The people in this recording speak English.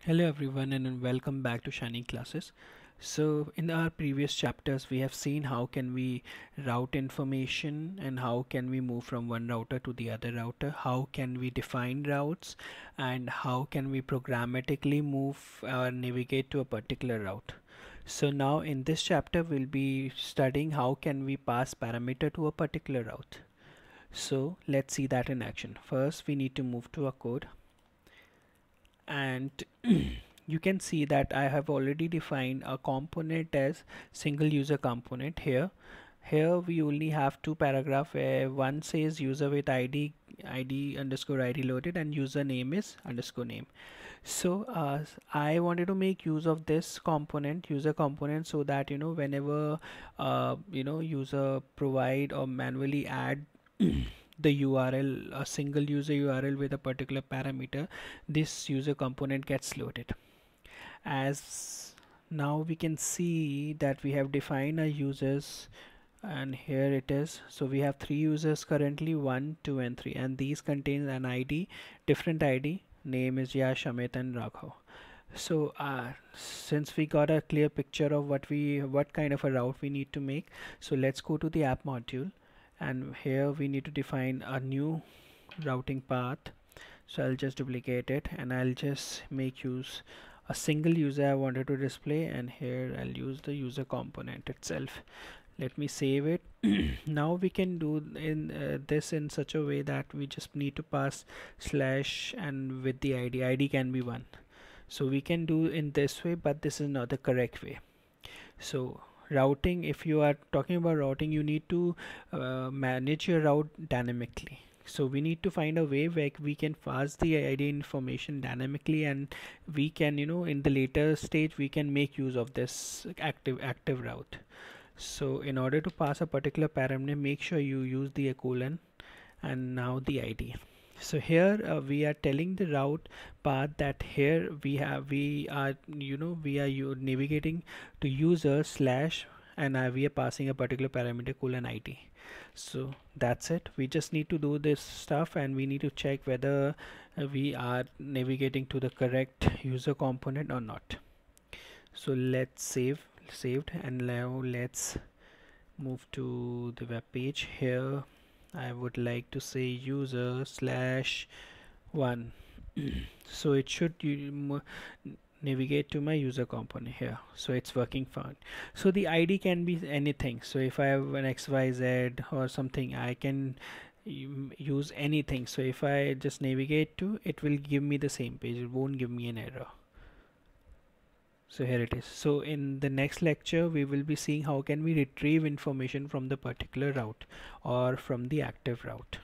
Hello everyone and welcome back to Shining Classes. So in our previous chapters we have seen how can we route information and how can we move from one router to the other router, how can we define routes, and how can we programmatically move or navigate to a particular route. So now in this chapter we'll be studying how can we pass parameter to a particular route. So let's see that in action. First we need to move to a code, and you can see that I have already defined a component as single user component here. Here we only have two paragraph where one says user with id underscore id loaded and username is underscore name. So I wanted to make use of this component, user component, so that whenever user provide or manually add the URL, a single user URL with a particular parameter, this user component gets loaded. As now we can see that we have defined our users, and here it is. So we have three users currently, 1 2 and 3, and these contain an ID, different ID. Name is Yash, Amit and Raghav. So since we got a clear picture of what kind of a route we need to make, so let's go to the app module, and here we need to define a new routing path. So I'll just duplicate it and I'll just make use a single user I wanted to display, and here I'll use the user component itself. Let me save it. Now we can do in this in such a way that we just need to pass slash and with the ID can be 1. So we can do in this way, but this is not the correct way. So routing, if you are talking about routing, you need to manage your route dynamically. So we need to find a way where we can pass the ID information dynamically, and we can, in the later stage, we can make use of this active route. So in order to pass a particular parameter, make sure you use the colon and now the ID. So here we are telling the route path that here we are navigating to user slash, and we are passing a particular parameter colon ID. So that's it. We just need to do this stuff, and we need to check whether we are navigating to the correct user component or not. So let's saved, and now let's move to the web page. Here I would like to say user slash 1. So it should navigate to my user component here. So it's working fine. So the ID can be anything. So if I have an XYZ or something, I can use anything. So if I just navigate to, it will give me the same page. It won't give me an error. So here it is. So in the next lecture we will be seeing how can we retrieve information from the particular route or from the active route.